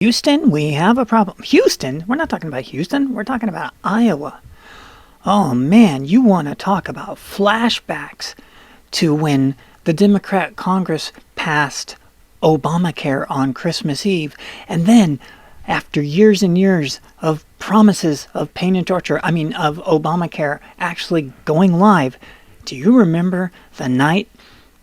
Houston, we have a problem. Houston? We're not talking about Houston. We're talking about Iowa. Oh man, you want to talk about flashbacks to when the Democrat Congress passed Obamacare on Christmas Eve. And then, after years and years of promises of pain and torture, of Obamacare actually going live, do you remember the night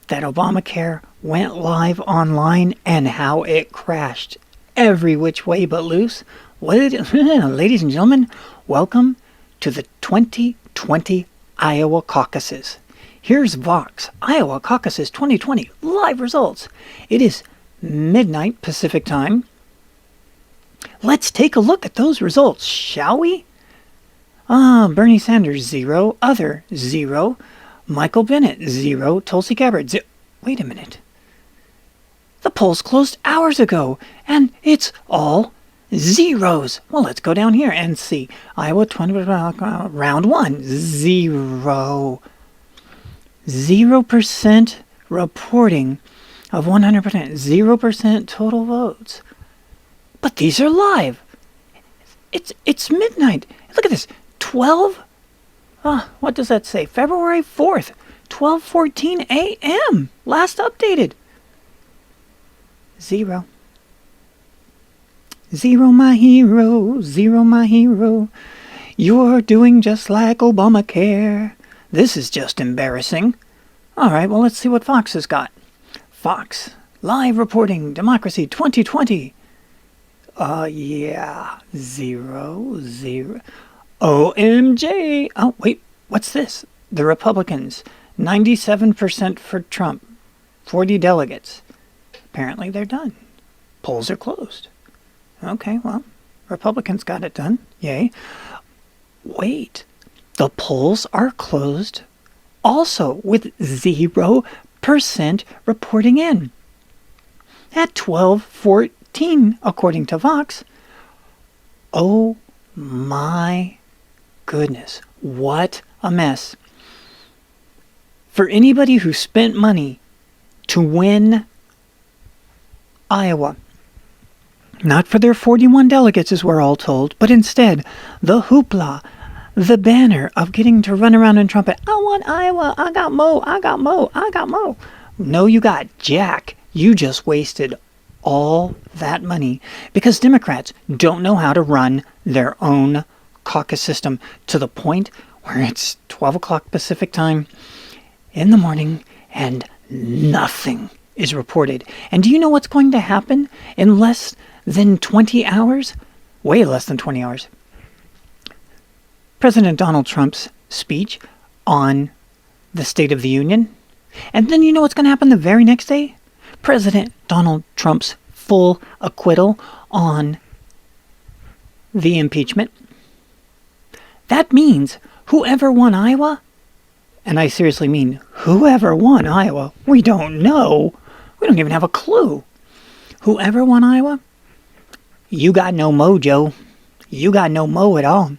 that Obamacare went live online and how it crashed every which way but loose? Ladies and gentlemen, welcome to the 2020 Iowa Caucuses. Here's Vox, Iowa Caucuses 2020 live results. It is midnight Pacific time. Let's take a look at those results, shall we? Bernie Sanders, 0. Other, 0. Michael Bennet, 0. Tulsi Gabbard, 0. Wait a minute. The polls closed hours ago, and it's all zeros. Well, let's go down here and see. Iowa 20, round 1, 0. 0% reporting of 100%. 0% total votes. But these are live. It's midnight. Look at this. 12. What does that say? February 4th, 12:14 a.m. Last updated. 0. 0, my hero. 0, my hero. You're doing just like Obamacare. This is just embarrassing. All right, well, let's see what Fox has got. Fox, live reporting, Democracy 2020. Yeah, 0, 0. OMG. Oh, wait, what's this? The Republicans, 97% for Trump, 40 delegates. Apparently they're done. Polls are closed. Okay, well, Republicans got it done. Yay. Wait, the polls are closed also with 0% reporting in. At 12:14, according to Vox. Oh my goodness, what a mess. For anybody who spent money to win Iowa, not for their 41 delegates as we're all told, but instead the hoopla, the banner of getting to run around and trumpet, I want Iowa, I got Mo, I got Mo, I got Mo. No, you got Jack. You just wasted all that money because Democrats don't know how to run their own caucus system to the point where it's 12 o'clock Pacific time in the morning and nothing is reported. And do you know what's going to happen in less than 20 hours? Way less than 20 hours. President Donald Trump's speech on the State of the Union. And then you know what's going to happen the very next day? President Donald Trump's full acquittal on the impeachment. That means whoever won Iowa, and I seriously mean whoever won Iowa, we don't know. We don't even have a clue. Whoever won Iowa, you got no mojo. You got no mo at all.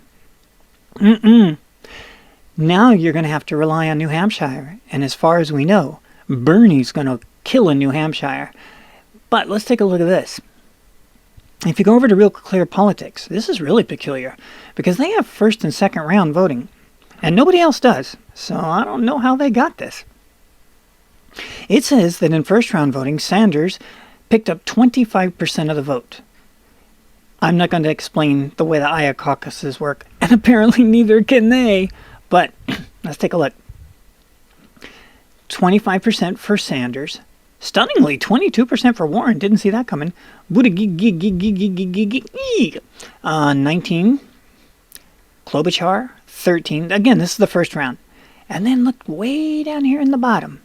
Now you're going to have to rely on New Hampshire. And as far as we know, Bernie's going to kill in New Hampshire. But let's take a look at this. If you go over to Real Clear Politics, this is really peculiar because they have first and second round voting. And nobody else does. So I don't know how they got this. It says that in first round voting, Sanders picked up 25% of the vote. I'm not going to explain the way the Iowa caucuses work, and apparently neither can they. But let's take a look. 25% for Sanders. Stunningly, 22% for Warren. Didn't see that coming. 19. Klobuchar, 13. Again, this is the first round. And then look way down here in the bottom.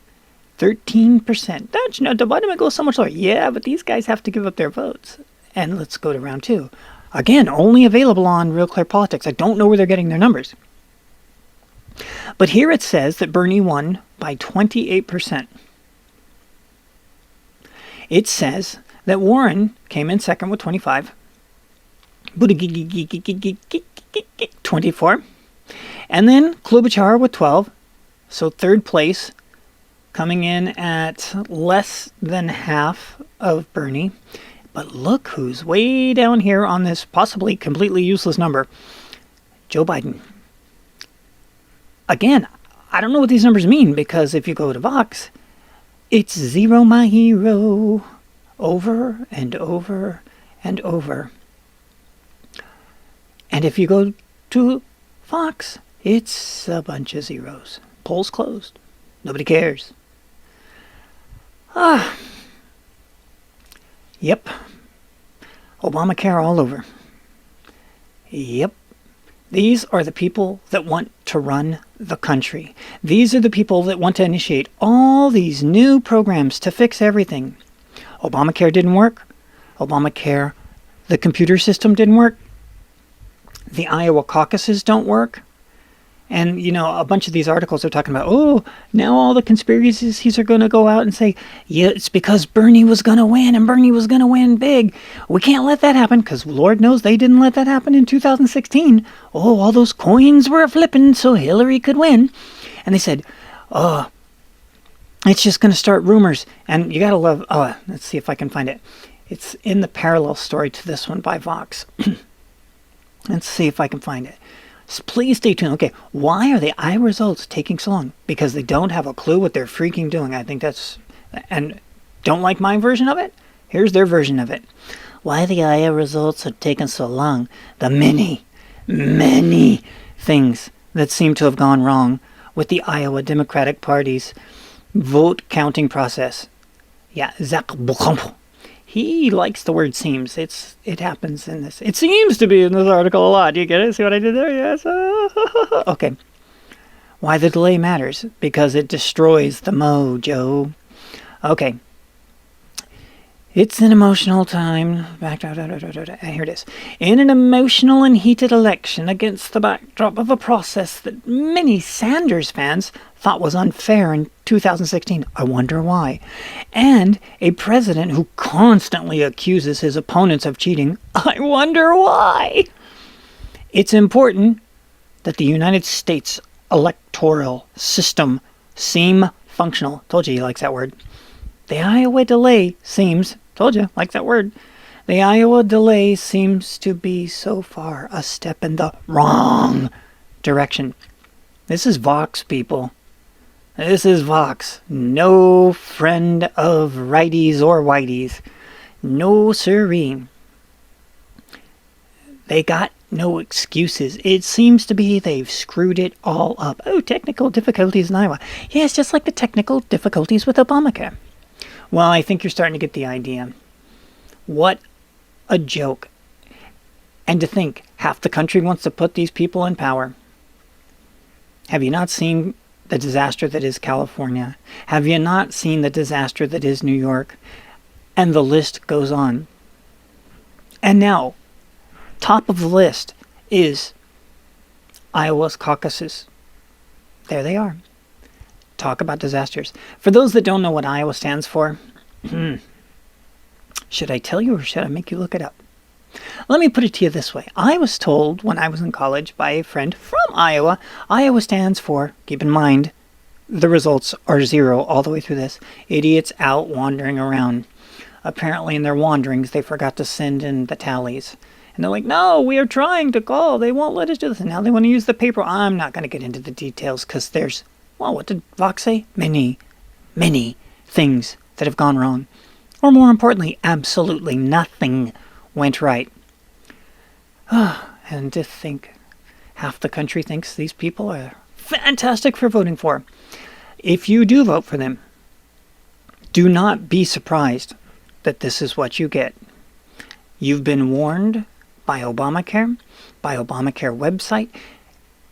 13%. That's not the bottom. It goes so much lower. Yeah, but these guys have to give up their votes. And let's go to round 2. Again, only available on Real Clear Politics. I don't know where they're getting their numbers. But here it says that Bernie won by 28%. It says that Warren came in second with 25. 24. And then Klobuchar with 12. So third place, coming in at less than half of Bernie. But look who's way down here on this possibly completely useless number. Joe Biden. Again, I don't know what these numbers mean, because if you go to Vox, it's zero my hero over and over and over. And if you go to Fox, it's a bunch of zeros. Polls closed. Nobody cares. Yep. Obamacare all over. Yep. These are the people that want to run the country. These are the people that want to initiate all these new programs to fix everything. Obamacare didn't work. Obamacare, the computer system didn't work. The Iowa caucuses don't work. And, you know, a bunch of these articles are talking about, oh, now all the conspiracies are going to go out and say, yeah, it's because Bernie was going to win, and Bernie was going to win big. We can't let that happen, because Lord knows they didn't let that happen in 2016. Oh, all those coins were flipping so Hillary could win. And they said, oh, it's just going to start rumors. And you got to love, let's see if I can find it. It's in the parallel story to this one by Vox. Let's see if I can find it. So please stay tuned. Okay, why are the Iowa results taking so long? Because they don't have a clue what they're freaking doing. I think that's... And don't like my version of it? Here's their version of it. Why the Iowa results have taken so long? The many things that seem to have gone wrong with the Iowa Democratic Party's vote counting process. Yeah, he likes the word seems. It happens in this. It seems to be in this article a lot. Do you get it? See what I did there? Yes. Okay. Why the delay matters? Because it destroys the mojo. Okay. It's an emotional time. Here it is. In an emotional and heated election against the backdrop of a process that many Sanders fans thought was unfair in 2016. I wonder why. And a president who constantly accuses his opponents of cheating. I wonder why. It's important that the United States electoral system seem functional. Told you he likes that word. The Iowa delay seems, told you, like that word. The Iowa delay seems to be so far a step in the wrong direction. This is Vox, people. This is Vox. No friend of righties or whiteys. No siree. They got no excuses. It seems to be they've screwed it all up. Oh, technical difficulties in Iowa. Yeah, it's just like the technical difficulties with Obamacare. Well, I think you're starting to get the idea. What a joke. And to think, half the country wants to put these people in power. Have you not seen the disaster that is California? Have you not seen the disaster that is New York? And the list goes on. And now, top of the list is Iowa's caucuses. There they are. Talk about disasters. For those that don't know what Iowa stands for, should I tell you or should I make you look it up? Let me put it to you this way. I was told when I was in college by a friend from Iowa, Iowa stands for, keep in mind, the results are zero all the way through this, idiots out wandering around. Apparently in their wanderings, they forgot to send in the tallies. And they're like, no, we are trying to call. They won't let us do this. And now they want to use the paper. I'm not going to get into the details because there's, well, what did Vox say? Many things that have gone wrong. Or more importantly, absolutely nothing went right. And to think half the country thinks these people are fantastic for voting for. If you do vote for them, do not be surprised that this is what you get. You've been warned by Obamacare website,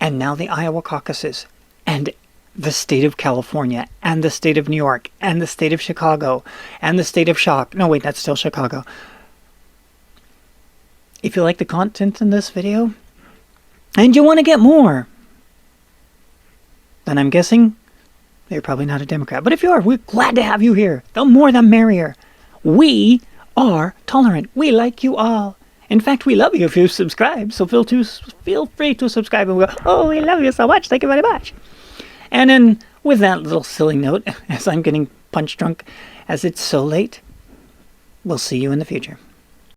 and now the Iowa caucuses, and the state of California, and the state of New York, and the state of Chicago, and the state of Shock. No, wait, that's still Chicago. If you like the content in this video, and you want to get more, then I'm guessing you're probably not a Democrat. But if you are, we're glad to have you here. The more the merrier. We are tolerant. We like you all. In fact, we love you if you subscribe. So feel free to subscribe and we'll go, oh, we love you so much. Thank you very much. And then with that little silly note, as I'm getting punch drunk, as it's so late, we'll see you in the future.